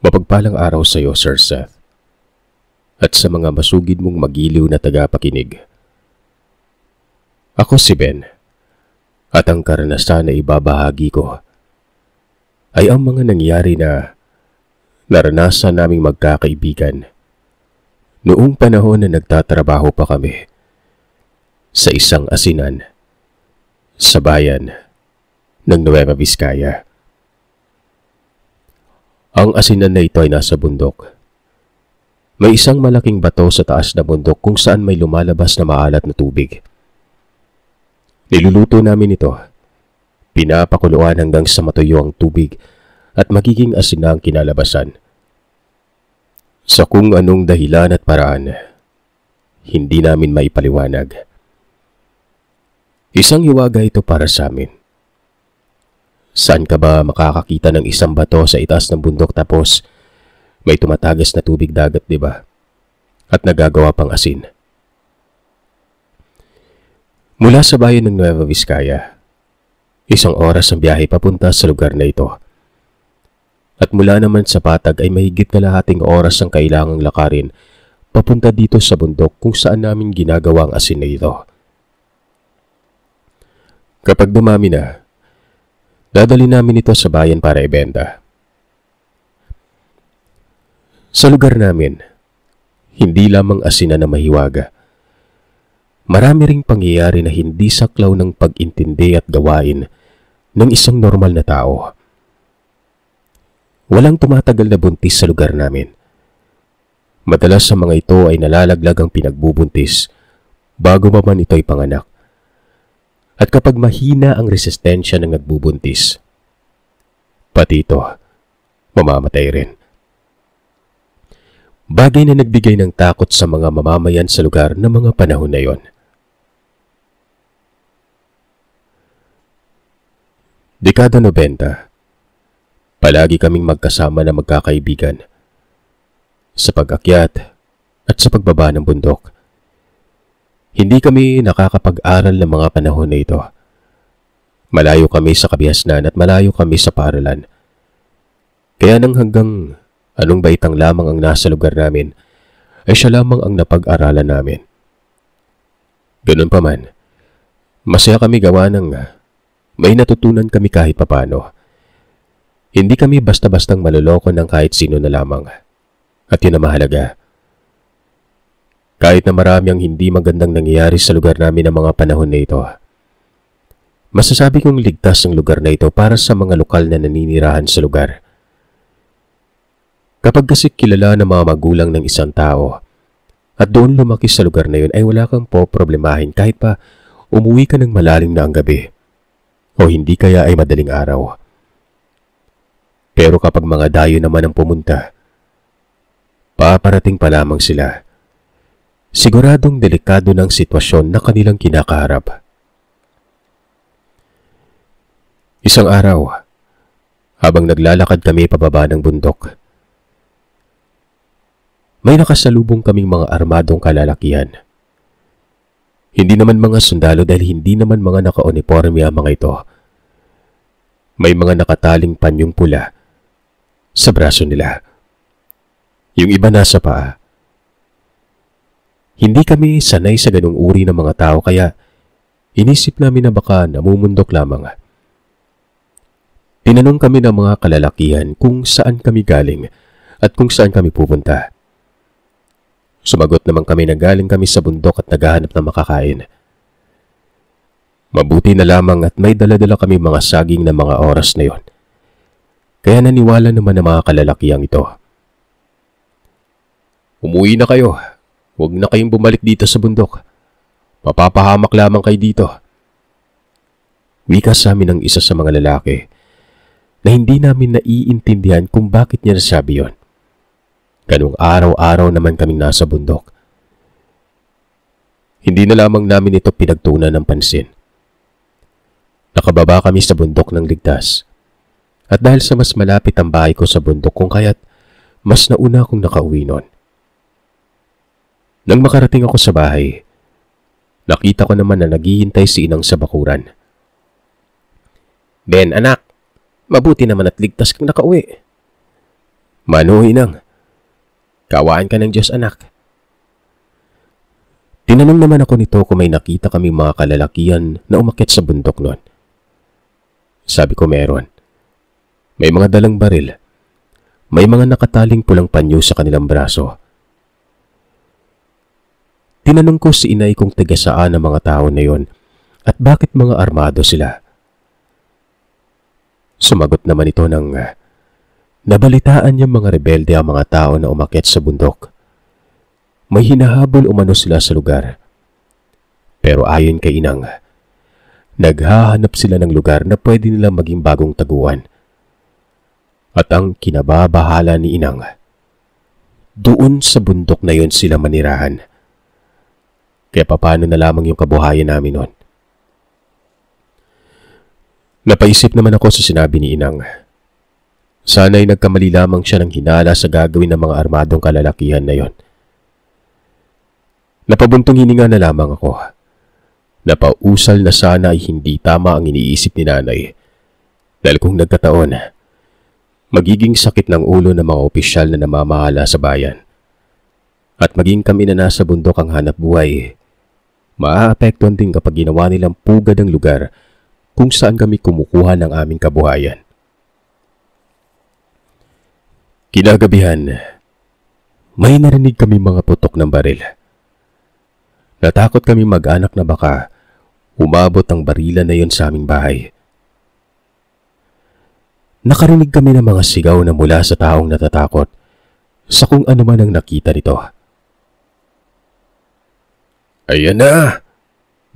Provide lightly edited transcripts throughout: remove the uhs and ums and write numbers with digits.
Mapagpalang araw sa iyo, Sir Seth, at sa mga masugid mong magiliw na tagapakinig. Ako si Ben, at ang karanasan na ibabahagi ko ay ang mga nangyari na naranasan naming magkakaibigan noong panahon na nagtatrabaho pa kami sa isang asinan sa bayan ng Nueva Vizcaya. Ang asinan na ito ay nasa bundok. May isang malaking bato sa taas na bundok kung saan may lumalabas na maalat na tubig. Niluluto namin ito. Pinapakuluan hanggang sa matuyo ang tubig at magiging asin na ang kinalabasan. Sa kung anong dahilan at paraan, hindi namin maipaliwanag. Isang hiwaga ito para sa amin. Saan ka ba makakakita ng isang bato sa itaas ng bundok tapos may tumatagas na tubig dagat, di ba? At nagagawa pang asin. Mula sa bayan ng Nueva Vizcaya, 1 oras ang biyahe papunta sa lugar na ito. At mula naman sa Patag ay mahigit kalahating oras ang kailangang lakarin papunta dito sa bundok kung saan namin ginagawa ang asin na ito. Kapag dumami na, dadali namin ito sa bayan para ibenta. Sa lugar namin, hindi lamang asinan na mahiwaga. Marami ring pangyayari na hindi saklaw ng pag-intindi at gawain ng isang normal na tao. Walang tumatagal na buntis sa lugar namin. Madalas sa mga ito ay nalalaglag ang pinagbubuntis bago pa man ito ay panganak. At kapag mahina ang resistensya ng nagbubuntis, pati ito, mamamatay rin. Bagay na nagbigay ng takot sa mga mamamayan sa lugar ng mga panahon na yon. Dekada 90, palagi kaming magkasama na magkakaibigan sa pag-akyat at sa pagbaba ng bundok. Hindi kami nakakapag-aral ng mga panahon na ito. Malayo kami sa kabihasnan at malayo kami sa paaralan. Kaya nang hanggang anong baitang lamang ang nasa lugar namin, ay siya lamang ang napag-aralan namin. Ganun pa man, masaya kami gawa ng may natutunan kami kahit papano. Hindi kami basta-bastang maloloko ng kahit sino na lamang. At yun ang mahalaga. Kahit na marami ang hindi magandang nangyayari sa lugar namin ng mga panahon na ito, masasabi kong ligtas ang lugar na ito para sa mga lokal na naninirahan sa lugar. Kapag kasi kilala ng mga magulang ng isang tao at doon lumaki sa lugar na yun ay wala kang problemahin kahit pa umuwi ka ng malalim na ang gabi o hindi kaya ay madaling araw. Pero kapag mga dayo naman ang pumunta, paparating pa lamang sila. Siguradong delikado ng sitwasyon na kanilang kinakaharap. Isang araw, habang naglalakad kami pababa ng bundok, may nakasalubong kaming mga armadong kalalakihan. Hindi naman mga sundalo dahil hindi naman mga naka-uniforme ang mga ito. May mga nakataling panyong pula sa braso nila. Yung iba nasa paa. Hindi kami sanay sa ganung uri ng mga tao kaya inisip namin na baka namumundok lamang. Tinanong kami ng mga kalalakihan kung saan kami galing at kung saan kami pupunta. Sumagot naman kami na galing kami sa bundok at naghahanap ng makakain. Mabuti na lamang at may dala-dala kami mga saging na mga oras na yon. Kaya naniwala naman ang mga kalalakihang ito. Umuwi na kayo. Huwag na kayong bumalik dito sa bundok. Mapapahamak lamang kayo dito. Wika sa amin ng isa sa mga lalaki na hindi namin naiintindihan kung bakit niya nasabi yon. Ganong araw-araw naman kaming nasa bundok. Hindi na lamang namin ito pinagtuunan ng pansin. Nakababa kami sa bundok ng ligtas. At dahil sa mas malapit ang bahay ko sa bundok kung kaya't mas nauna akong nakauwi nun. Nang makarating ako sa bahay, nakita ko naman na naghihintay si inang sa bakuran. Ben, anak, mabuti naman at ligtas kang nakauwi. Mano, inang. Kawaan ka ng Diyos, anak. Tinanong naman ako nito kung may nakita kaming mga kalalakian na umakyat sa bundok noon. Sabi ko meron. May mga dalang baril. May mga nakataling pulang panyo sa kanilang braso. Tinanong ko si inay kung taga saan ang mga tao na yon at bakit mga armado sila. Sumagot naman ito ng nabalitaan niyang mga rebelde ang mga tao na umakyat sa bundok. May hinahabol umano sila sa lugar. Pero ayon kay inang, naghahanap sila ng lugar na pwede nilang maging bagong taguan. At ang kinababahala ni inang, doon sa bundok na yon sila manirahan. Kaya paano na lamang yung kabuhayan namin noon? Napaisip naman ako sa sinabi ni inang. Sana'y nagkamali lamang siya ng hinala sa gagawin ng mga armadong kalalakihan na yon. Napabuntong hininga na lamang ako. Napausal na sana ay hindi tama ang iniisip ni nanay. Dahil kung nagkataon, magiging sakit ng ulo ng mga opisyal na namamahala sa bayan. At maging kami na nasa bundok ang hanap buhay, maaapektuhan din kapag ginawa nilang pugad ang lugar kung saan kami kumukuha ng aming kabuhayan. Kinagabihan, may narinig kami mga putok ng baril. Natakot kami mag-anak na baka umabot ang barilan na yon sa aming bahay. Nakarinig kami ng mga sigaw na mula sa taong natatakot sa kung ano man ang nakita nito. Ayan na!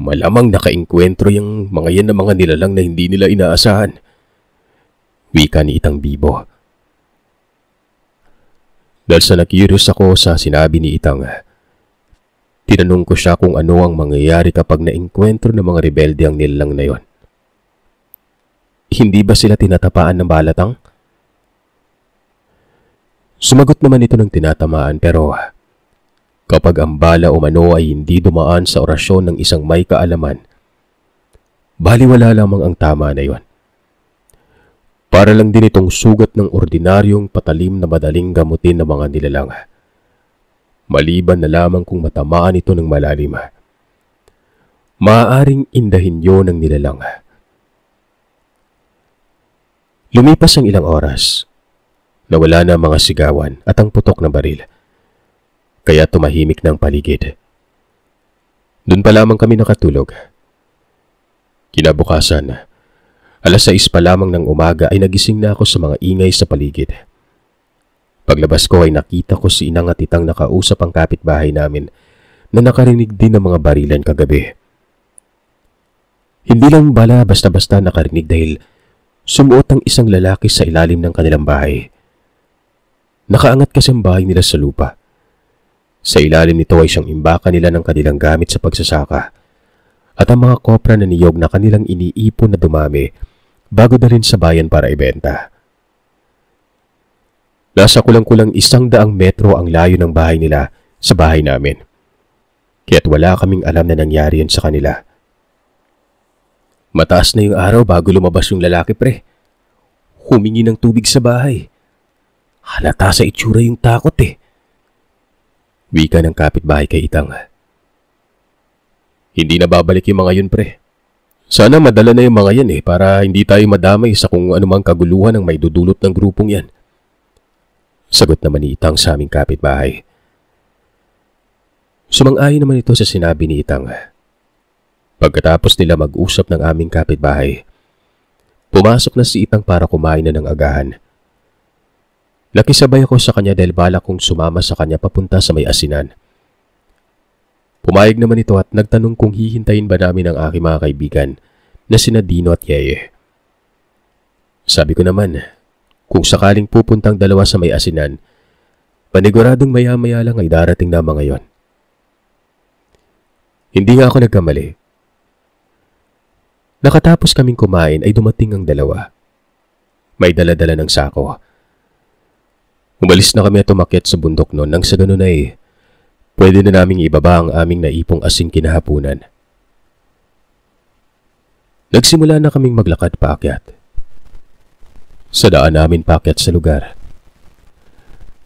Malamang nakainkwentro yung mga yan na mga nilalang na hindi nila inaasahan. Wika ni Itang Bibo. Dahil sa na-curious ako sa sinabi ni Itang, tinanong ko siya kung ano ang mangyayari kapag nainkwentro ng mga rebelde ang nilalang na yon. Hindi ba sila tinatapaan ng balatang? Sumagot naman ito ng tinatamaan pero kapag ang bala o mano ay hindi dumaan sa orasyon ng isang may kaalaman, baliwala lamang ang tama na yon. Para lang din itong sugat ng ordinaryong patalim na madaling gamutin ng mga nilalang. Maliban na lamang kung matamaan ito ng malalim. Maaaring indahin yun ng nilalang. Lumipas ang ilang oras. Nawala na ang mga sigawan at ang putok ng baril. Kaya tumahimik ng paligid. Doon pa lamang kami nakatulog. Kinabukasan, alas 6 pa lamang ng umaga ay nagising na ako sa mga ingay sa paligid. Paglabas ko ay nakita ko si Inang at Itang nakausap ang kapitbahay namin na nakarinig din ng mga barilan kagabi. Hindi lang bala basta-basta nakarinig dahil sumuot ang isang lalaki sa ilalim ng kanilang bahay. Nakaangat kasi ang bahay nila sa lupa. Sa ilalim nito ay siyang imbaka nila ng kanilang gamit sa pagsasaka at ang mga kopra na niyog na kanilang iniipon na dumami bago dalhin sa bayan para ibenta. Nasa kulang-kulang 100 metro ang layo ng bahay nila sa bahay namin. Kaya't wala kaming alam na nangyari yan sa kanila. Mataas na yung araw bago lumabas yung lalaki, pre. Humingi ng tubig sa bahay. Halata sa itsura yung takot eh. Wika ng kapitbahay kay Itang. Hindi na babalik yung mga yun, pre. Sana madala na yung mga yan eh para hindi tayo madamay sa kung anumang kaguluhan ang may dudulot ng grupong yan. Sagot naman ni Itang sa aming kapitbahay. Sumang-ayon naman ito sa sinabi ni Itang. Pagkatapos nila mag-usap ng aming kapitbahay, pumasok na si Itang para kumain na ng agahan. Nakisabay ako sa kanya dahil balak kong sumama sa kanya papunta sa may asinan. Pumayag naman ito at nagtanong kung hihintayin ba namin ang aking mga kaibigan na sina Dino at Yeye. Sabi ko naman, kung sakaling pupuntang dalawa sa may asinan, paniguradong maya-maya lang ay darating na mga yon. Hindi nga ako nagkamali. Nakatapos kaming kumain ay dumating ang dalawa. May dala-dala ng sako. Umalis na kami at umakyat sa bundok noon nang sa ganun ay pwede na naming ibaba ang aming naipong asing kinahapunan. Nagsimula na kaming maglakad paakyat. Sa daan namin paakyat sa lugar.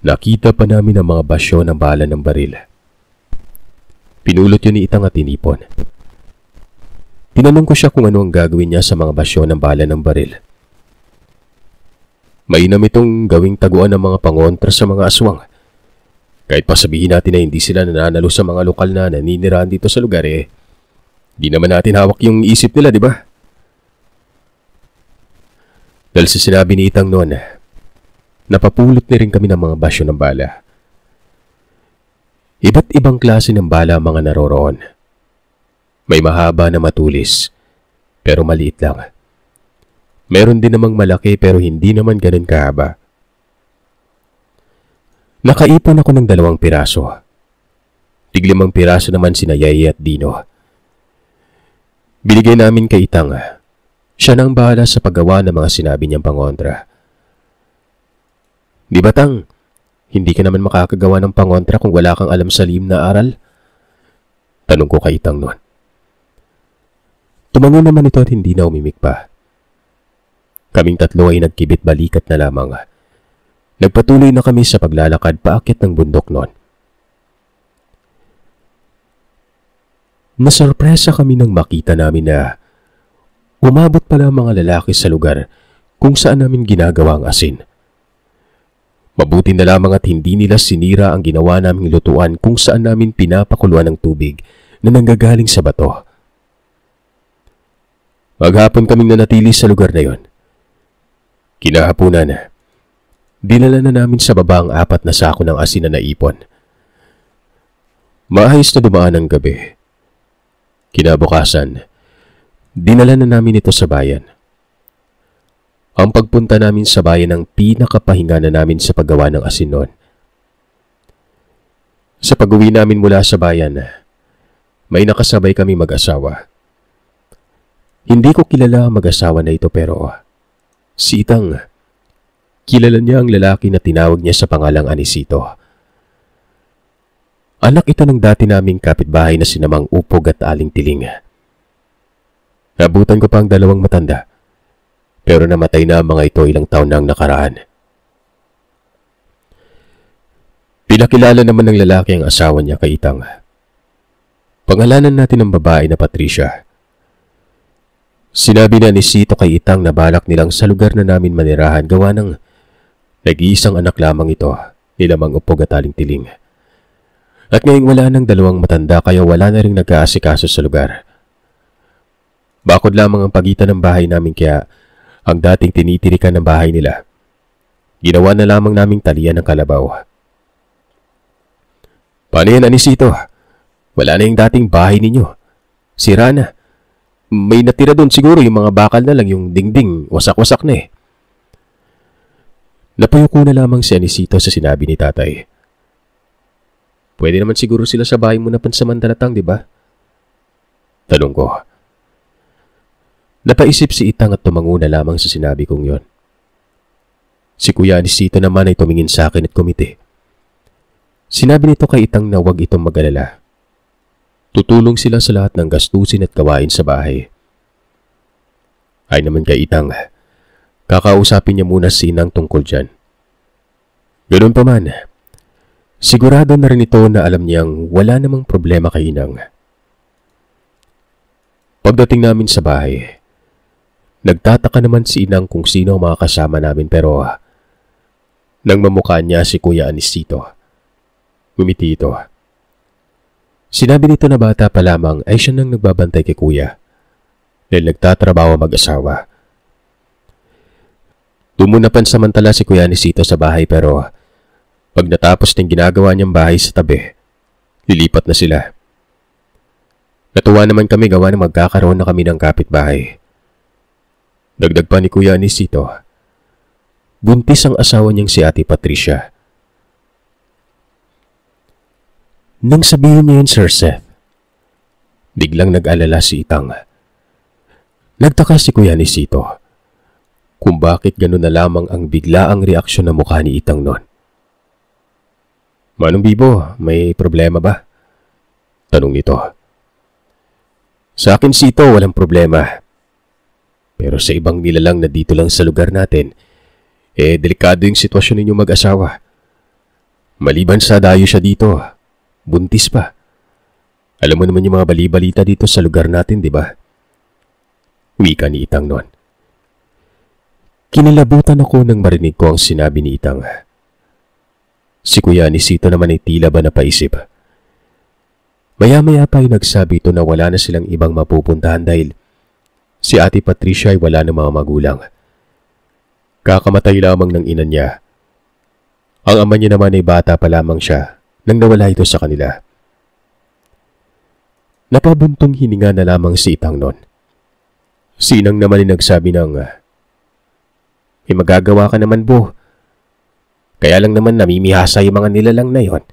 Nakita pa namin ang mga basyo ng bala ng baril. Pinulot yun ni Itang at tinipon. Tinanong ko siya kung ano ang gagawin niya sa mga basyo ng bala ng baril. Mainam itong gawing taguan ng mga pangontra sa mga aswang. Kahit pa sabihin natin na hindi sila nananalo sa mga lokal na naninirahan dito sa lugar di naman natin hawak yung isip nila, di ba? Dahil sa sinabi ni Itang noon, napapulot na rin kami ng mga basyo ng bala. Iba't ibang klase ng bala ang mga naroroon. May mahaba na matulis, pero maliit lang. Meron din namang malaki pero hindi naman ganun kahaba. Nakaipon ako ng 2 piraso. Tig-5 piraso naman sina Yaya at Dino. Binigay namin kay Itang. Siya nang bahala sa paggawa ng mga sinabi niyang pangontra. Di ba, Tang? Hindi ka naman makakagawa ng pangontra kung wala kang alam sa lihim na aral? Tanong ko kay Itang noon. Tumango naman ito at hindi na umimik pa. Kaming 3 ay nagkibit balikat na lamang. Nagpatuloy na kami sa paglalakad paakyat ng bundok noon. Nasorpresa kami nang makita namin na umabot pala mga lalaki sa lugar kung saan namin ginagawa ang asin. Mabuti na lamang at hindi nila sinira ang ginawa naming lutuan kung saan namin pinapakuluan ng tubig na nanggagaling sa bato. Maghapon kaming nanatili sa lugar na yon. Kinahapunan, dinala na namin sa baba ang 4 na sako ng asin na naipon. Maayos na dumaan ang gabi. Kinabukasan, dinala na namin ito sa bayan. Ang pagpunta namin sa bayan ang pinakapahinga na namin sa paggawa ng asin noon. Sa pag-uwi namin mula sa bayan, may nakasabay kami mag-asawa. Hindi ko kilala ang mag-asawa na ito pero si Itang, kilala niya ang lalaki na tinawag niya sa pangalang Anisito. Anak ito ng dati naming kapitbahay na sinamang Upog at Aling Tiling. Nabutan ko pa ang 2 matanda, pero namatay na ang mga ito ilang taon nang nakaraan. Pinakilala naman ng lalaki ang asawa niya kay Itang. Pangalanan natin ang babae na Patricia. Sinabi na ni Sito kay Itang na balak nilang sa lugar na namin manirahan gawa ng nag-iisang anak lamang ito, nilamang Upog at Aling Tiling. At ngayong wala ng 2 matanda kaya wala na rin nag-aasikaso sa lugar. Bakod lamang ang pagitan ng bahay namin kaya ang dating tinitirikan ng bahay nila, ginawa na lamang naming talian ng kalabaw. Paano yan, Anisito? Wala na yung dating bahay ninyo. Sira na. May natira doon siguro yung mga bakal na lang, yung dingding, wasak-wasak na . Napayuko na lamang si Anisito sa sinabi ni tatay. Pwede naman siguro sila sa bahay mo na pansamantalatang, di ba? Tanong ko. Napaisip si Itang at tumango na lamang sa sinabi kong yon. Si Kuya Anisito naman ay tumingin sa akin at kumiti. Sinabi nito kay Itang na huwag itong mag-alala. Tutulong sila sa lahat ng gastusin at gawain sa bahay. Ay naman kay Itang, kakausapin niya muna si Inang tungkol dyan. Ganun pa man, sigurado na rin ito na alam niyang wala namang problema kay Inang. Pagdating namin sa bahay, nagtataka naman si Inang kung sino ang mga kasama namin pero nang mamukha niya si Kuya Anisito. Ngumiti ito. Sinabi nito na bata pa lamang ay siya nang nagbabantay kay Kuya dahil nagtatrabaho mag-asawa. Tumunapan samantala si Kuya Anisito sa bahay pero pag natapos ng ginagawa niyang bahay sa tabi, lilipat na sila. Natuwa naman kami gawa na magkakaroon na kami ng kapitbahay. Dagdag pa ni Kuya Anisito, buntis ang asawa niyang si Ate Patricia. Nang sabihin niya yun, Sir Seth, biglang nag-alala si Itang. Nagtaka si Kuya Anisito kung bakit gano'n na lamang ang biglaang reaksyon ng mukha ni Itang noon. Manong Bibo, may problema ba? Tanong nito. Sa akin, Sito, walang problema. Pero sa ibang nilalang na dito lang sa lugar natin, delikado yung sitwasyon ninyo mag-asawa. Maliban sa dayo siya dito, buntis pa. Alam mo naman yung mga bali-balita dito sa lugar natin, di ba? Wika ni Itang noon. Kinilabutan ako nang marinig ko ang sinabi ni Itang. Si Kuya Anisito naman ay tila ba napaisip. Maya-maya pa ay nagsabi ito na wala na silang ibang mapupuntahan dahil si Ate Patricia ay wala ng mga magulang. Kakamatay lamang ng ina niya. Ang ama niya naman ay bata pa lamang siya nang nawala ito sa kanila. Napabuntong hininga na lamang si Itang noon. Si Inang naman ay nagsabi ng, magagawa ka naman, Bo. Kaya lang naman namimihasa yung mga nilalang na yon.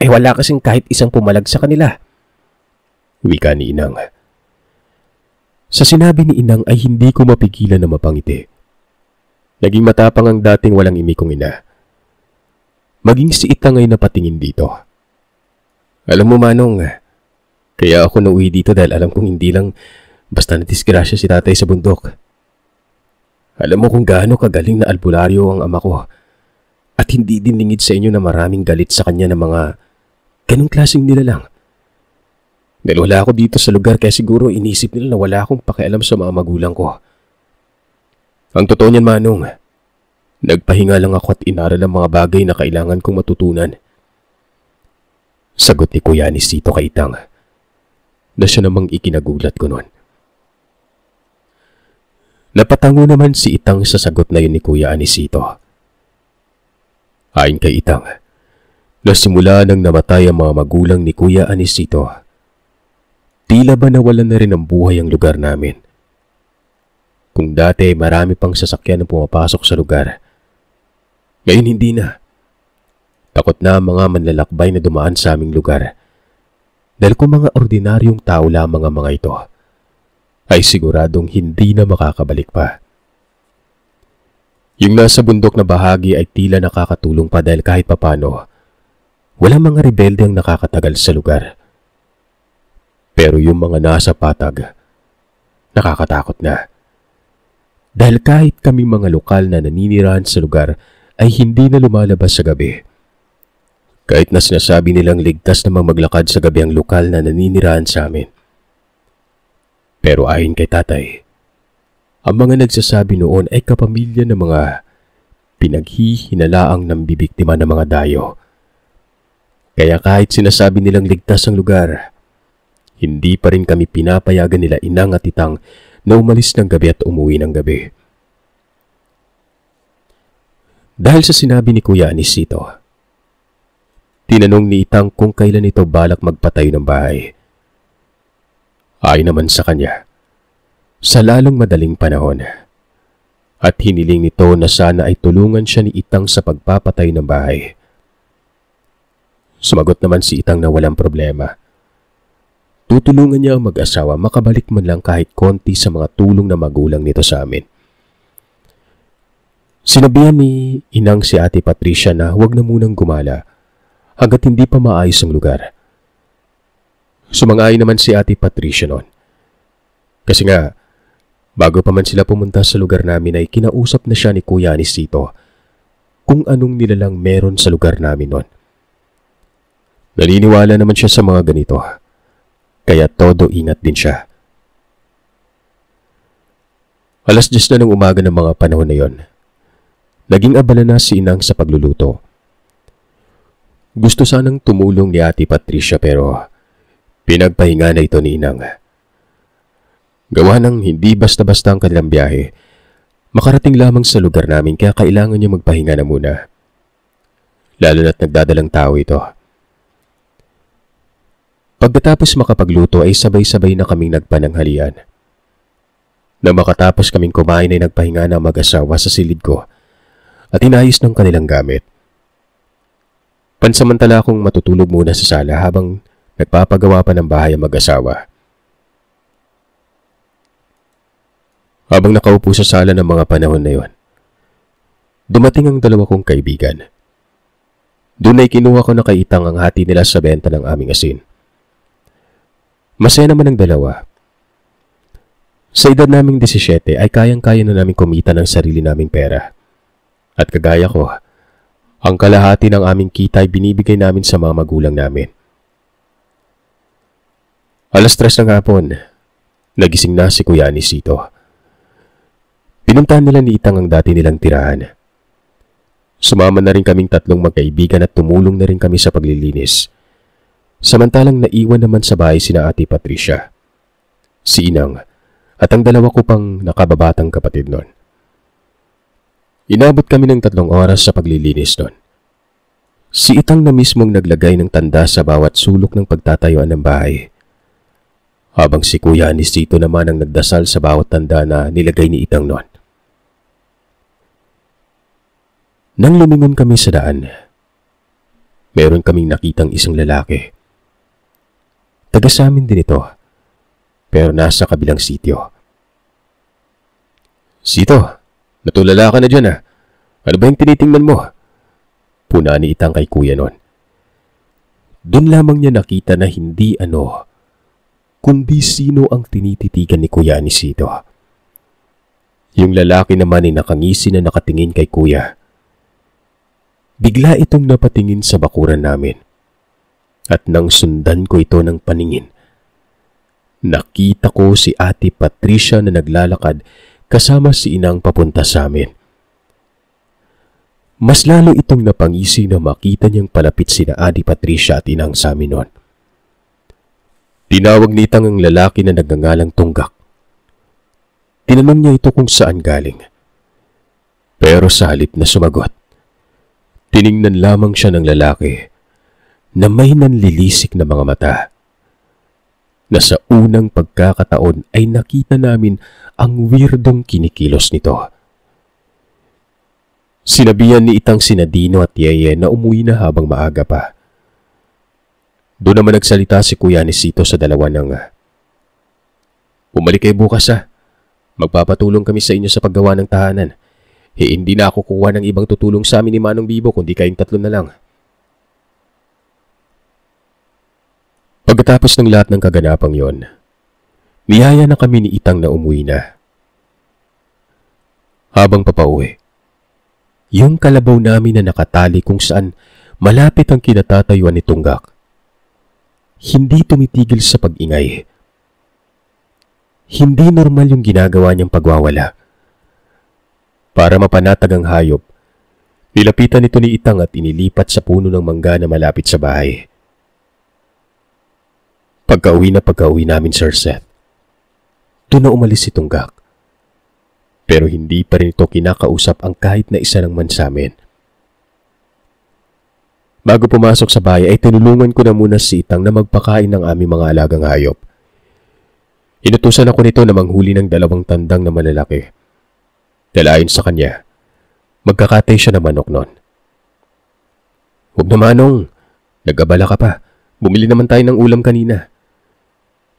Wala kasing kahit isang pumalag sa kanila. Wika ni Inang. Sa sinabi ni Inang ay hindi ko mapigilan na mapangiti. Naging matapang ang dating walang imi kong ina. Maging si Itang ay napatingin dito. Alam mo, Manong, kaya ako nauwi dito dahil alam kong hindi lang basta nadisgrasya si tatay sa bundok. Alam mo kung gaano kagaling na albularyo ang ama ko at hindi din lingid sa inyo na maraming galit sa kanya ng mga ganong klaseng nilalang. Dahil wala ako dito sa lugar kaya siguro inisip nila na wala akong pakialam sa mga magulang ko. Ang totoo niyan, Manong, nagpahinga lang ako at inaral ang mga bagay na kailangan kong matutunan. Sagot ni Kuya Anisito kay Itang, na siya namang ikinagulat ko noon. Napatango naman si Itang sa sagot na yun ni Kuya Anisito. Ayon kay Itang, na simula nang namatay ang mga magulang ni Kuya Anisito, tila ba nawalan na rin ang buhay ang lugar namin. Kung dati marami pang sasakyan na pumapasok sa lugar, ngayon hindi na. Takot na ang mga manlalakbay na dumaan sa aming lugar. Dahil kung mga ordinaryong tao lamang ang mga ito, ay siguradong hindi na makakabalik pa. Yung nasa bundok na bahagi ay tila nakakatulong pa dahil kahit papano, walang mga rebelde ang nakakatagal sa lugar. Pero yung mga nasa patag, nakakatakot na. Dahil kahit kami mga lokal na naninirahan sa lugar ay hindi na lumalabas sa gabi. Kahit na sinasabi nilang ligtas namang maglakad sa gabi ang lokal na naninirahan sa amin. Pero ayon kay tatay, ang mga nagsasabi noon ay kapamilya ng mga pinaghihinalaang nambibiktima ng mga dayo. Kaya kahit sinasabi nilang ligtas ang lugar, hindi pa rin kami pinapayagan nila Inang at Itang na umalis ng gabi at umuwi ng gabi. Dahil sa sinabi ni Kuya Anisito, tinanong ni Itang kung kailan ito balak magpatayo ng bahay. Ayon naman sa kanya, sa lalong madaling panahon, at hiniling nito na sana ay tulungan siya ni Itang sa pagpapatay ng bahay. Sumagot naman si Itang na walang problema. Tutulungan niya ang mag-asawa makabalik man lang kahit konti sa mga tulong na magulang nito sa amin. Sinabihan ni Inang si Ate Patricia na huwag na munang gumala hanggat hindi pa maayos ang lugar. Sumang-ayon naman si Ate Patricia noon. Kasi nga, bago pa man sila pumunta sa lugar namin ay kinausap na siya ni Kuya Anisito kung anong nilalang meron sa lugar namin noon. Naniniwala naman siya sa mga ganito, kaya todo ingat din siya. 10:00 na ng umaga ng mga panahon na yon. Naging abala na si Inang sa pagluluto. Gusto sanang tumulong ni Ate Patricia pero pinagpahinga na ito ni Inang. Gawa ng hindi basta-basta ang kanilang biyahe, makarating lamang sa lugar namin kaya kailangan niya magpahinga na muna. Lalo na't nagdadalang tao ito. Pagkatapos makapagluto ay sabay-sabay na kaming nagpananghalian. Nang makatapos kaming kumain ay nagpahinga na mag-asawa sa silid ko at inayos ng kanilang gamit. Pansamantala akong matutulog muna sa sala habang nagpapagawa pa ng bahay ang mag-asawa. Habang nakaupo sa sala ng mga panahon na yon, dumating ang dalawa kong kaibigan. Doon ay kinuha ko na kay Itang ang hati nila sa benta ng aming asin. Masaya naman ang dalawa. Sa edad naming 17 ay kayang-kaya na namin kumita ng sarili naming pera. At kagaya ko, Ang kalahati ng aming kita ay binibigay namin sa mga magulang namin. 3:00 ng hapon, nagising na si Kuya Anisito. Pinuntahan nila ni Itang ang dati nilang tirahan. Sumama na rin kaming 3 magkaibigan at tumulong na rin kami sa paglilinis. Samantalang naiwan naman sa bahay sina Ate Patricia, si Inang, at ang 2 ko pang nakababatang kapatid nun. Inabot kami ng 3 oras sa paglilinis nun. Si Itang na mismong naglagay ng tanda sa bawat sulok ng pagtatayuan ng bahay, habang si Kuya Anisito naman ang nagdasal sa bawat tanda na nilagay ni Itang nun. Nang lumingon kami sa daan, meron kaming nakitang isang lalaki. Taga sa amin din ito, pero nasa kabilang sitio. "Sito, natulala ka na dyan ah. Ano ba yung tinitingnan mo?" Puna ni Itang kay Kuya nun. Doon lamang niya nakita na hindi kundi sino ang tinititigan ni Kuya Anisito. Yung lalaki naman ay nakangisi na nakatingin kay Kuya. Bigla itong napatingin sa bakuran namin. At nang sundan ko ito ng paningin, nakita ko si Ate Patricia na naglalakad kasama si Inang papunta sa amin. Mas lalo itong napangisi na makita niyang palapit sina Ate Patricia at Inang sa amin noon. Tinawag ni Itang ang lalaki na nagngangalang Tunggak. Tinanong niya ito kung saan galing. Pero sa halip na sumagot, tiningnan lamang siya ng lalaki na may nanlilisik na mga mata, na sa unang pagkakataon ay nakita namin ang weirdong kinikilos nito. Sinabihan ni Itang sina Dino at Yeye na umuwi na habang maaga pa. Doon naman nagsalita si Kuya Anisito sa 2 ng, "Bumalik kayo bukas ha. Magpapatulong kami sa inyo sa paggawa ng tahanan. Hindi na ako kukuha ng ibang tutulong sa amin ni Manong Bibo kundi kayong 3 na lang." Pagkatapos ng lahat ng kaganapang yon, niyaya na kami ni Itang na umuwi na. Habang papauwi, yung kalabaw namin na nakatali kung saan malapit ang kinatatayuan ni Tunggak, hindi tumitigil sa pag-ingay. Hindi normal yung ginagawa niyang pagwawala. Para mapanatag ang hayop, nilapitan ito ni Itang at inilipat sa puno ng mangga na malapit sa bahay. Pagka-uwi namin, Sir Seth, doon na umalis si Tunggak. Pero hindi pa rin ito kinakausap ang kahit na isa ng man sa amin. Bago pumasok sa bahay ay tinulungan ko na muna si Itang na magpakain ng aming mga alagang hayop. Inutusan ako nito na manghuli ng 2 tandang na malalaki. Dahil ayon sa kanya, magkakatay siya na manok nun. "Huwag na Manong, nag-abala ka pa. Bumili naman tayo ng ulam kanina."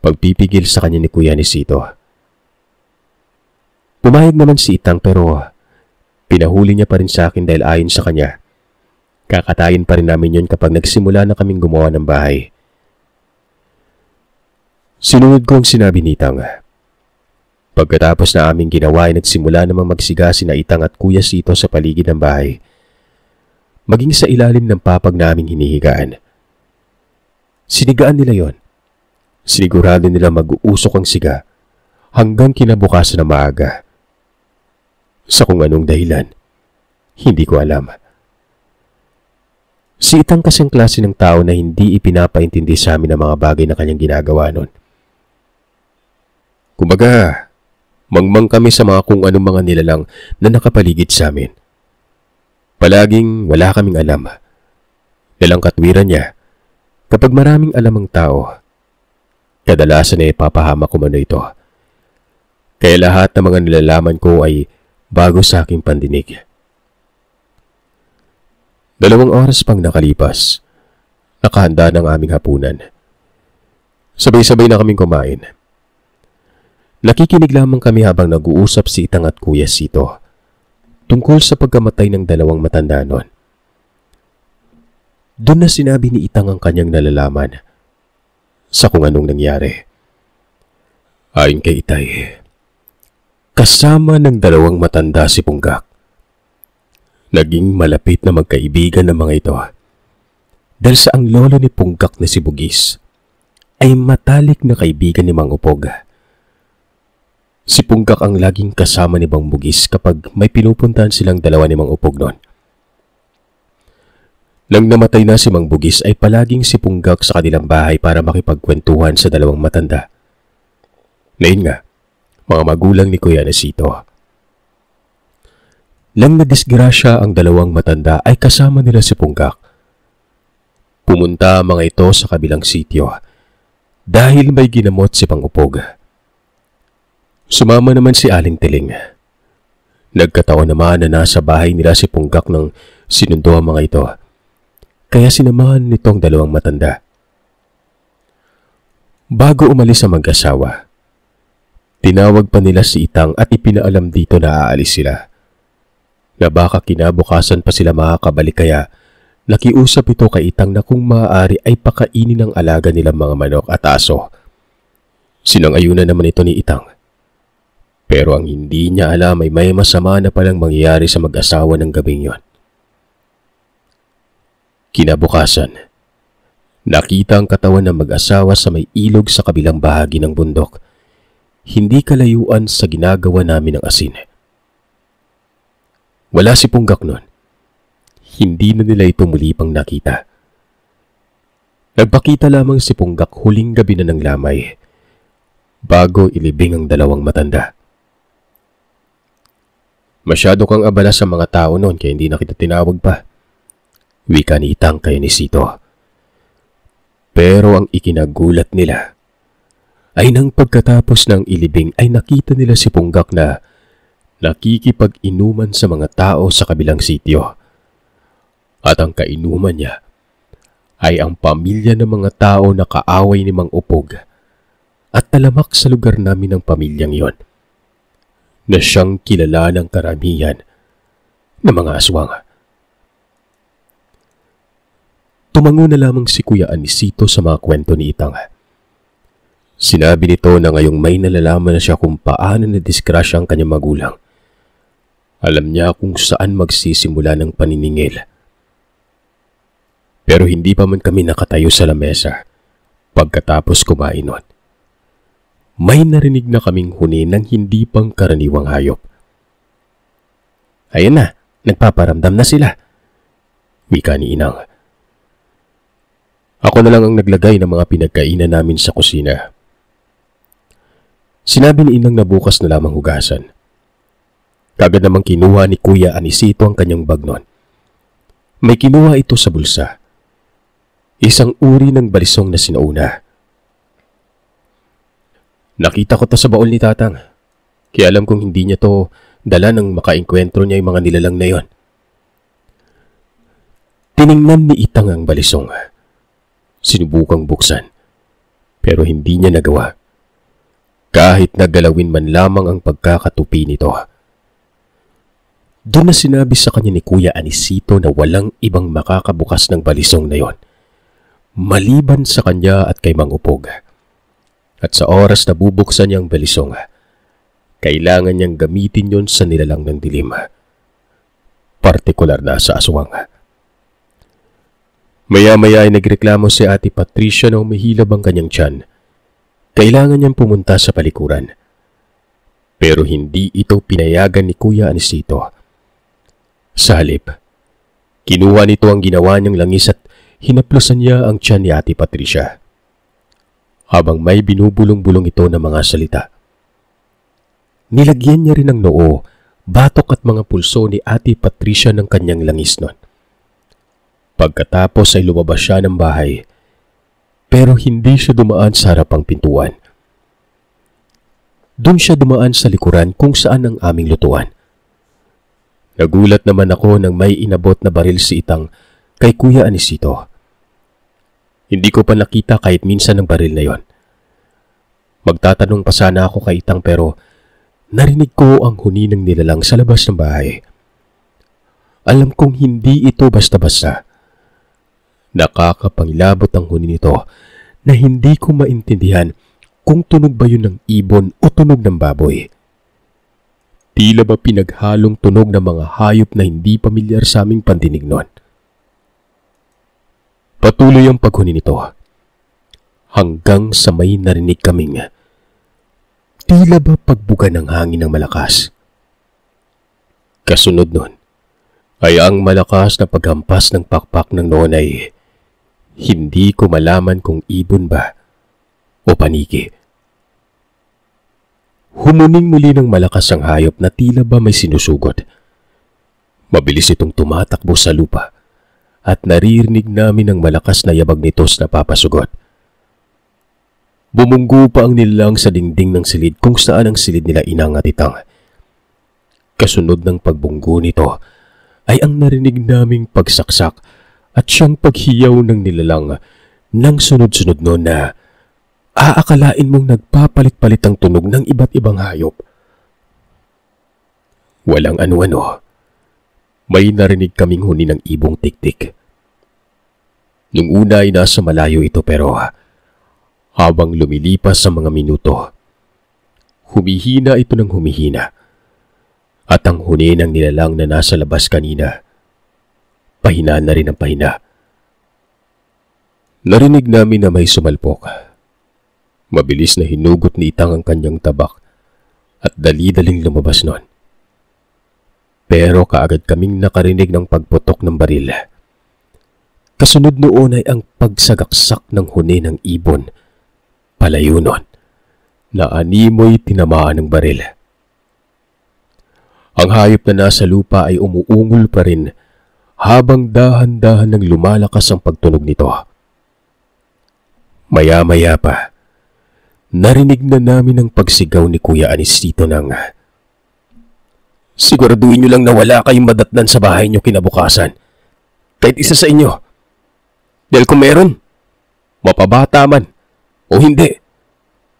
Pagpipigil sa kanya ni Kuya Anisito. Pumayag naman si Itang pero pinahuli niya pa rin sa akin dahil ayon sa kanya, kakatayin pa rin namin yun kapag nagsimula na kaming gumawa ng bahay. Sinunod ko ang sinabi ni Itang. Pagkatapos na aming ginawa ay nagsimula namang magsigasi na Itang at Kuya Sito sa paligid ng bahay, maging sa ilalim ng papag na aming hinihigaan. Sinigaan nila yon. Sinigurado nila mag-uusok ang siga hanggang kinabukasan na maaga. Sa kung anong dahilan, hindi ko alam. Si Itang kasing klase ng tao na hindi ipinapaintindi sa amin ang mga bagay na kanyang ginagawa nun. Kumbaga, mangmang kami sa mga kung anong mga nilalang na nakapaligid sa amin. Palaging wala kaming alam. Dalang katwiran niya, kapag maraming alam ang tao, kadalasan ay papahama ko man ito. Kaya lahat ng mga nilalaman ko ay bago sa aking pandinig. 2 oras pang nakalipas, nakahanda ng aming hapunan. Sabay-sabay na kaming kumain. Nakikinig lamang kami habang nag-uusap si Itang at Kuya Sito tungkol sa pagkamatay ng 2 matanda nun. Doon na sinabi ni Itang ang kanyang nalalaman sa kung anong nangyari. Ayon kay Itay, kasama ng 2 matanda si Punggak. Naging malapit na magkaibigan ng mga ito dahil sa ang lolo ni Punggak na si Bugis ay matalik na kaibigan ni Mang Upog. Si Punggak ang laging kasama ni Mang Bugis kapag may pinupuntahan silang dalawa ni Mang Upog noon. Nang namatay na si Mang Bugis ay palaging si Punggak sa kanilang bahay para makipagkwentuhan sa dalawang matanda. Ngayon nga, mga magulang ni Kuya Anisito. Nang nadisgrasya ang dalawang matanda ay kasama nila si Punggak. Pumunta ang mga ito sa kabilang sityo dahil may ginamot si Mang Upog. Sumama naman si Aling Tiling. Nagkataon naman na nasa bahay nila si Punggak nang sinundo ang mga ito, kaya sinamahan nitong dalawang matanda. Bago umalis ang mag-asawa, tinawag pa nila si Itang at ipinaalam dito na aalis sila, na baka kinabukasan pa sila makakabalik, kaya nakiusap ito kay Itang na kung maaari ay pakainin ng alaga nilang mga manok at aso. Sinang-ayunan naman ito ni Itang. Pero ang hindi niya alam ay may masama na palang mangyayari sa mag-asawa ng gabing yon. Kinabukasan, nakita ang katawan ng mag-asawa sa may ilog sa kabilang bahagi ng bundok, hindi kalayuan sa ginagawa namin ng asin. Wala si Punggak nun. Hindi na nila ito muli pang nakita. Nagpakita lamang si Punggak huling gabi na ng lamay bago ilibing ang dalawang matanda. Masyado kang abala sa mga tao noon kaya hindi na kita tinawag pa, wika ni Itang kay Anisito. Pero ang ikinagulat nila ay nang pagkatapos ng ilibing ay nakita nila si Punggak na nakikipag-inuman sa mga tao sa kabilang sityo. At ang kainuman niya ay ang pamilya ng mga tao na kaaway ni Mang Upog at talamak sa lugar namin ng pamilyang yon, na siyang kilala ng karamihan ng mga aswang. Tumango na lamang si Kuya Anisito sa mga kwento ni Itang. Sinabi nito na ngayong may nalalaman na siya kung paano nadisgrasya ang kanyang magulang. Alam niya kung saan magsisimula ng paniningil. Pero hindi pa man kami nakatayo sa lamesa pagkatapos kumain nun. May narinig na kaming huni ng hindi pang karaniwang hayop. Ayan na, nagpaparamdam na sila, wika ni Inang. Ako na lang ang naglagay ng mga pinagkainan namin sa kusina. Sinabi ni Inang na bukas na lamang hugasan. Kagad namang kinuha ni Kuya Anisito ang kanyang bag nun. May kinuha ito sa bulsa. Isang uri ng balisong na sinauna. Nakita ko to sa baul ni Tatang, kaya alam kong hindi niya to dala nang makaengkwentro niya yung mga nilalang na yon. Tiningnan ni Itang ang balisong. Sinubukang buksan, pero hindi niya nagawa. Kahit nagalawin man lamang ang pagkakatupi nito. Doon na sinabi sa kanya ni Kuya Anisito na walang ibang makakabukas ng balisong na yon, maliban sa kanya at kay Mang Upog. At sa oras na bubuksan niya ang balisong, kailangan niyang gamitin yon sa nilalang ng dilim, partikular na sa aswang. Maya-maya ay nagreklamo si Ate Patricia na umihilab ang kanyang tiyan. Kailangan niyang pumunta sa palikuran. Pero hindi ito pinayagan ni Kuya Anisito. Sa halip, kinuha nito ang ginawa niyang langis at hinaplusan niya ang tiyan ni Ate Patricia, habang may binubulong-bulong ito ng mga salita. Nilagyan niya rin ng noo, batok at mga pulso ni Ate Patricia ng kanyang langis nun. Pagkatapos ay lumabas siya ng bahay, pero hindi siya dumaan sa harapang pintuan. Doon siya dumaan sa likuran kung saan ang aming lutuan. Nagulat naman ako nang may inabot na baril si Itang kay Kuya Anisito. Hindi ko pa nakita kahit minsan ang baril na yon. Magtatanong pa sana ako kay Itang pero narinig ko ang huni ng nilalang sa labas ng bahay. Alam kong hindi ito basta-basta. Nakakapangilabot ang huni nito na hindi ko maintindihan kung tunog ba yun ng ibon o tunog ng baboy. Tila ba pinaghalong tunog ng mga hayop na hindi pamilyar sa aming pandinig noon. Patuloy ang paghuni nito hanggang sa may narinig kaming tila ba pagbuga ng hangin ng malakas. Kasunod nun ay ang malakas na paghampas ng pakpak ng noon ay hindi ko malaman kung ibon ba o paniki. Humuning muli ng malakas ang hayop na tila ba may sinusugot. Mabilis itong tumatakbo sa lupa at naririnig namin ang malakas na yabag nito na papasugot. Bumunggo pa ang nilalang sa dingding ng silid kung saan ang silid nila inang at itang. Kasunod ng pagbunggo nito ay ang narinig naming pagsaksak at siyang paghiyaw ng nilalang nang sunod-sunod noon na aakalain mong nagpapalit-palit ang tunog ng iba't ibang hayop. Walang ano-ano. May narinig kaming huni ng ibong tiktik. Nung una ay nasa malayo ito pero habang lumilipas sa mga minuto, humihina ito ng humihina. At ang huni ng nilalang na nasa labas kanina, pahina na rin ang pahina. Narinig namin na may sumalpok. Mabilis na hinugot ni Itang ang kanyang tabak at dali-daling lumabas nun. Pero kaagad kaming nakarinig ng pagputok ng baril. Kasunod noon ay ang pagsagaksak ng huni ng ibon. Palayo nun, na animoy tinamaan ng baril. Ang hayop na nasa lupa ay umuungol pa rin habang dahan-dahan nang lumalakas ang pagtunog nito. Maya-maya pa, narinig na namin ang pagsigaw ni Kuya Anisito ng "Siguraduhin niyo lang na wala kayong madatnan sa bahay niyo kinabukasan. Kahit isa sa inyo. Dahil kung meron, mapabata man o hindi,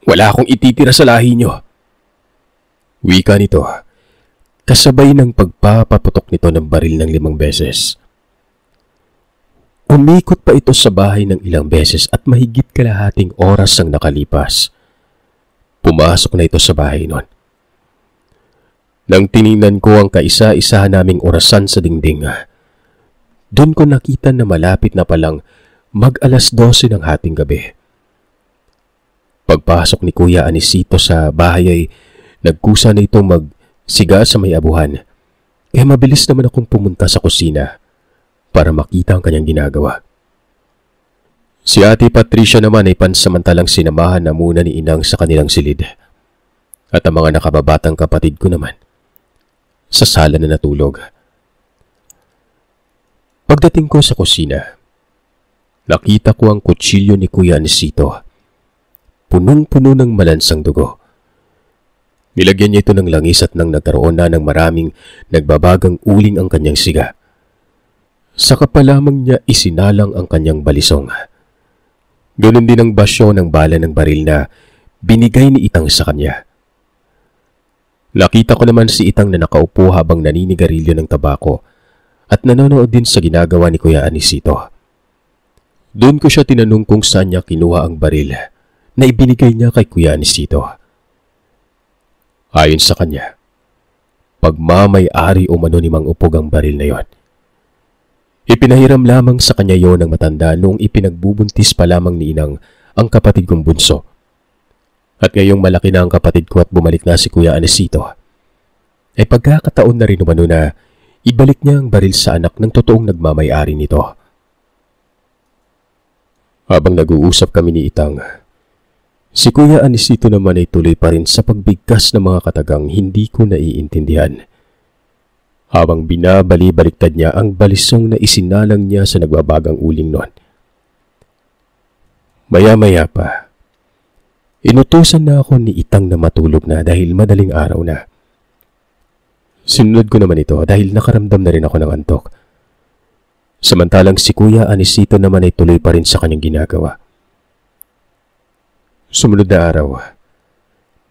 wala akong ititira sa lahi niyo." Wika nito, kasabay ng pagpapaputok nito ng baril ng 5 beses. Umikot pa ito sa bahay ng ilang beses at mahigit kalahating oras ang nakalipas. Pumasok na ito sa bahay nun. Nang tiningnan ko ang kaisa-isa naming orasan sa dingding, doon ko nakita na malapit na palang mag-alas 12 ng hating gabi. Pagpasok ni Kuya Anisito sa bahay ay nagkusa na itong magsiga sa may abuhan. Kaya mabilis naman akong pumunta sa kusina para makita ang kanyang ginagawa. Si Ate Patricia naman ay pansamantalang sinamahan na muna ni Inang sa kanilang silid. At ang mga nakababatang kapatid ko naman sa sala na natulog. Pagdating ko sa kusina, nakita ko ang kutsilyo ni Kuya Anisito. Punong-puno ng malansang dugo. Nilagyan niya ito ng langis at nang nagkaroon na ng maraming nagbabagang uling ang kanyang siga. Saka pa lamang niya isinalang ang kanyang balisong. Ganon din ang basyo ng bala ng baril na binigay ni Itang sa kanya. Nakita ko naman si Itang na nakaupo habang naninigarilyo ng tabako at nanonood din sa ginagawa ni Kuya Anisito. Doon ko siya tinanong kung saan niya kinuha ang baril na ibinigay niya kay Kuya Anisito. Ayon sa kanya, pagmamay-ari umano ni Mang Upog ang baril na yon. Ipinahiram lamang sa kanya yon ng matanda noong ipinagbubuntis pa lamang ni Inang ang kapatid kong bunso. At ngayong malaki na ang kapatid ko at bumalik na si Kuya Anisito, ay pagkakataon na rin umano na ibalik niya ang baril sa anak ng totoong nagmamay-ari nito. Habang nag-uusap kami ni Itang, si Kuya Anisito naman ay tuloy pa rin sa pagbigkas ng mga katagang hindi ko naiintindihan. Habang binabali-baliktad niya ang balisong na isinalang niya sa nagbabagang uling noon. Maya-maya pa, inutusan na ako ni Itang na matulog na dahil madaling araw na. Sinunod ko naman ito dahil nakaramdam na rin ako ng antok. Samantalang si Kuya Anisito naman ay tuloy pa rin sa kanyang ginagawa. Sumunod na araw,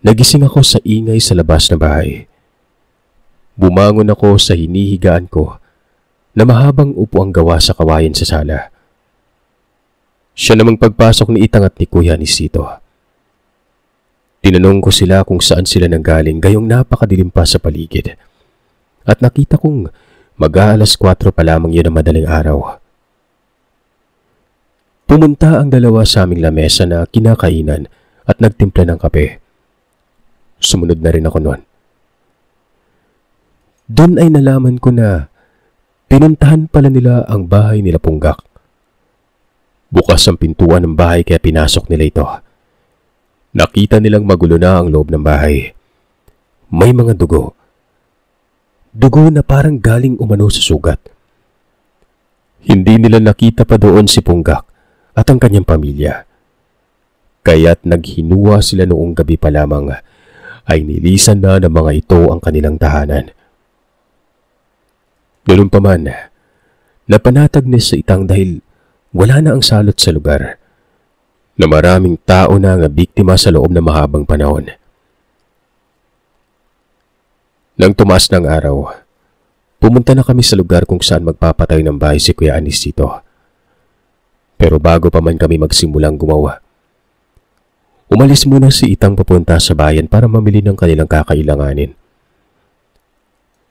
nagising ako sa ingay sa labas ng bahay. Bumangon ako sa hinihigaan ko na mahabang upo ang gawa sa kawayan sa sala. Siya namang pagpasok ni Itang at ni Kuya Anisito. Tinanong ko sila kung saan sila nanggaling gayong napakadilim pa sa paligid. At nakita kong mag-aalas 4 pa lamang yun ang madaling araw. Pumunta ang dalawa sa aming lamesa na kinakainan at nagtimpla ng kape. Sumunod na rin ako noon. Doon ay nalaman ko na pinuntahan pala nila ang bahay nila Punggak. Bukas ang pintuan ng bahay kaya pinasok nila ito. Nakita nilang magulo na ang loob ng bahay. May mga dugo. Dugo na parang galing umano sa sugat. Hindi nila nakita pa doon si Punggak at ang kanyang pamilya. Kaya't naghinuwa sila noong gabi pa lamang ay nilisan na ng mga ito ang kanilang tahanan. Ganun pa man, napanatag ni sa Itang dahil wala na ang salot sa lugar na maraming tao na ang biktima sa loob ng mahabang panahon. Nang tumaas ng araw, pumunta na kami sa lugar kung saan magpapatay ng bahay si Kuya Anisito. Pero bago pa man kami magsimulang gumawa, umalis muna si Itang papunta sa bayan para mamili ng kanilang kakailanganin.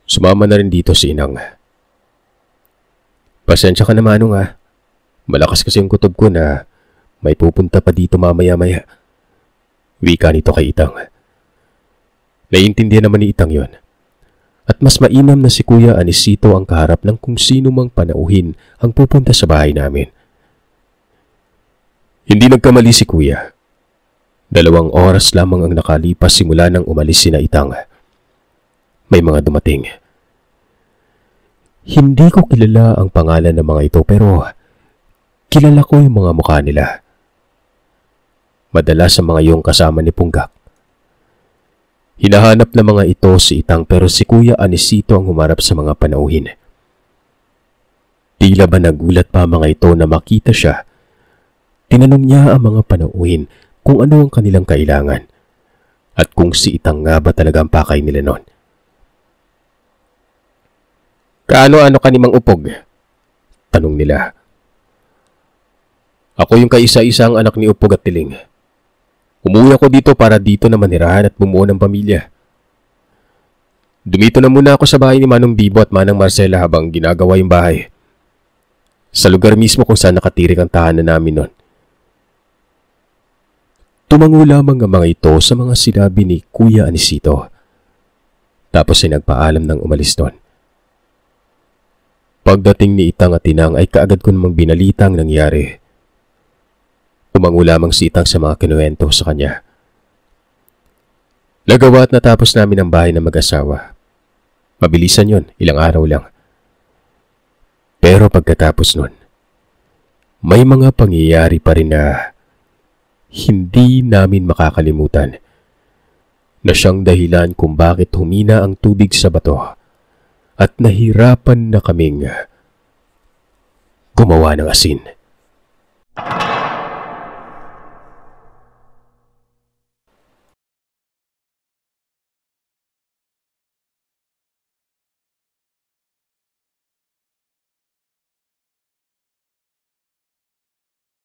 Sumama na rin dito si Inang. Pasensya ka na Manong ha. Malakas kasi yung kutob ko na may pupunta pa dito mamaya-maya. Wika nito kay Itang. Naiintindihan naman ni Itang yon. At mas mainam na si Kuya Anisito ang kaharap ng kung sino mang panauhin ang pupunta sa bahay namin. Hindi nagkamali si Kuya. 2 oras lamang ang nakalipas simula nang umalis sina Itang. May mga dumating. Hindi ko kilala ang pangalan ng mga ito pero kilala ko yung mga mukha nila. Madalas ang mga iyong kasama ni Punggak. Hinahanap ng mga ito si Itang pero si Kuya Anisito ang humarap sa mga panauhin. Tila ba nagulat pa mga ito na makita siya. Tinanong niya ang mga panauhin kung ano ang kanilang kailangan at kung si Itang nga ba talaga ang pakay nila noon. Kaano-ano ka ni Mang Upog? Tanong nila. Ako yung kaisa-isang anak ni Upog at Tiling. Umuwi ako dito para dito na manirahan at bumuo ng pamilya. Dumito na muna ako sa bahay ni Manong Bibo at Manang Marcela habang ginagawa yung bahay. Sa lugar mismo kung saan nakatirik ang tahanan namin noon. Tumango lamang ang mga ito sa mga sinabi ni Kuya Anisito. Tapos ay nagpaalam ng umalis doon. Pagdating ni Itang at Inang ay kaagad ko namang binalita ang nangyari. Tumango lamang si Itang sa mga kinuwento sa kanya. Nagawa at natapos namin ang bahay ng mag-asawa. Mabilisan yon, ilang araw lang. Pero pagkatapos nun, may mga pangyayari pa rin na hindi namin makakalimutan na siyang dahilan kung bakit humina ang tubig sa bato at nahirapan na kaming gumawa ng asin.